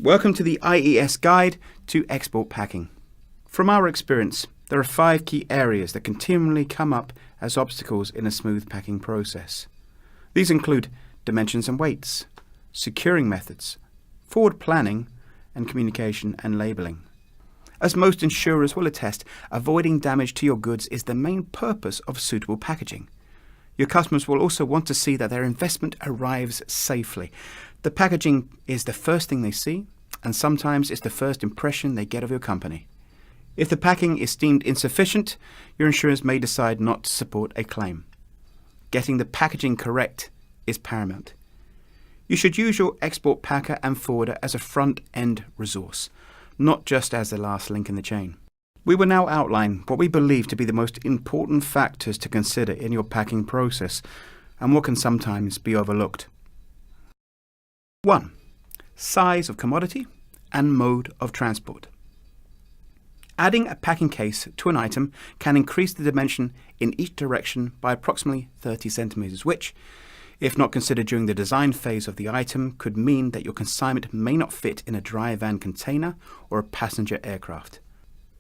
Welcome to the IES Guide to Export Packing. From our experience, there are 5 key areas that continually come up as obstacles in a smooth packing process. These include dimensions and weights, securing methods, forward planning, and communication and labeling. As most insurers will attest, avoiding damage to your goods is the main purpose of suitable packaging. Your customers will also want to see that their investment arrives safely. The packaging is the first thing they see, and sometimes it's the first impression they get of your company. If the packing is deemed insufficient, your insurance may decide not to support a claim. Getting the packaging correct is paramount. You should use your export packer and forwarder as a front-end resource, not just as the last link in the chain. We will now outline what we believe to be the most important factors to consider in your packing process and what can sometimes be overlooked. 1. Size of commodity and mode of transport. Adding a packing case to an item can increase the dimension in each direction by approximately 30 centimeters, which, if not considered during the design phase of the item, could mean that your consignment may not fit in a dry van container or a passenger aircraft.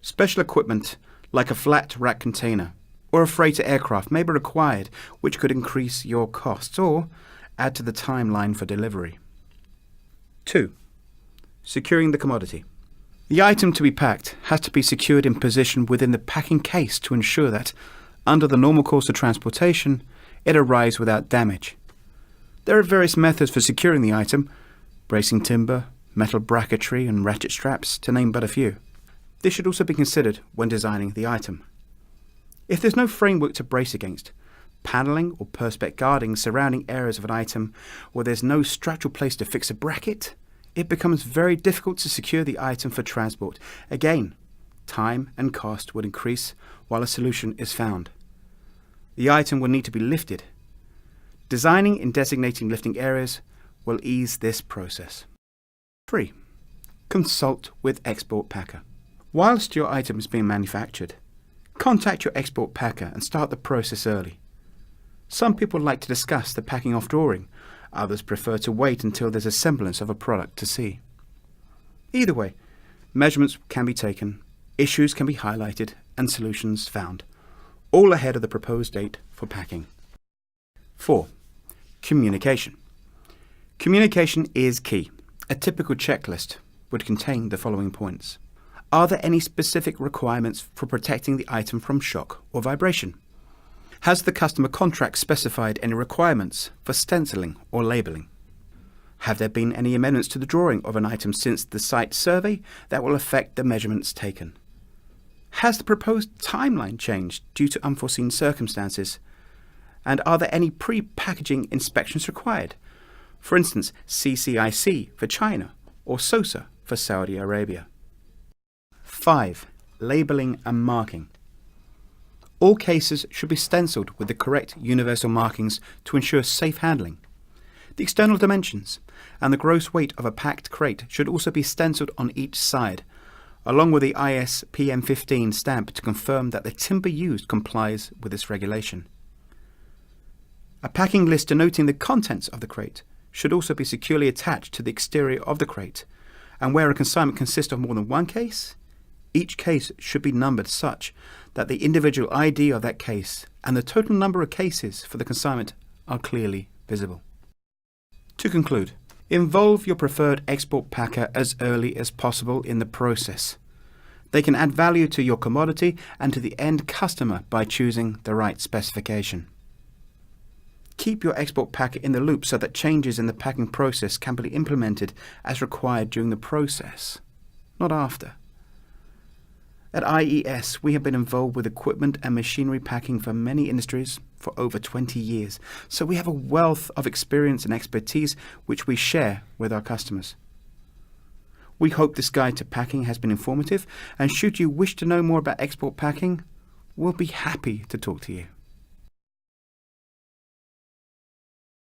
Special equipment like a flat rack container or a freighter aircraft may be required, which could increase your costs or add to the timeline for delivery. 2. Securing the commodity. The item to be packed has to be secured in position within the packing case to ensure that, under the normal course of transportation, it arrives without damage. There are various methods for securing the item: bracing timber, metal bracketry and ratchet straps, to name but a few. This should also be considered when designing the item. If there's no framework to brace against, paneling or perspex guarding surrounding areas of an item where there's no structural place to fix a bracket, it becomes very difficult to secure the item for transport. Again, time and cost would increase while a solution is found. The item will need to be lifted. Designing and designating lifting areas will ease this process. 3. Consult with export packer. Whilst your item is being manufactured, contact your export packer and start the process early. Some people like to discuss the packing off drawing. Others prefer to wait until there's a semblance of a product to see. Either way, measurements can be taken, issues can be highlighted, and solutions found, all ahead of the proposed date for packing. 4. Communication. Communication is key. A typical checklist would contain the following points. Are there any specific requirements for protecting the item from shock or vibration? Has the customer contract specified any requirements for stenciling or labeling? Have there been any amendments to the drawing of an item since the site survey that will affect the measurements taken? Has the proposed timeline changed due to unforeseen circumstances? And are there any pre-packaging inspections required? For instance, CCIC for China or SOSA for Saudi Arabia. 5. Labeling and marking. All cases should be stenciled with the correct universal markings to ensure safe handling. The external dimensions and the gross weight of a packed crate should also be stenciled on each side, along with the IES PM15 stamp to confirm that the timber used complies with this regulation. A packing list denoting the contents of the crate should also be securely attached to the exterior of the crate, and where a consignment consists of more than one case, each case should be numbered such that the individual ID of that case and the total number of cases for the consignment are clearly visible. To conclude, involve your preferred export packer as early as possible in the process. They can add value to your commodity and to the end customer by choosing the right specification. Keep your export packer in the loop so that changes in the packing process can be implemented as required during the process, not after. At IES, we have been involved with equipment and machinery packing for many industries for over 20 years, so we have a wealth of experience and expertise which we share with our customers. We hope this guide to packing has been informative, and should you wish to know more about export packing, we'll be happy to talk to you.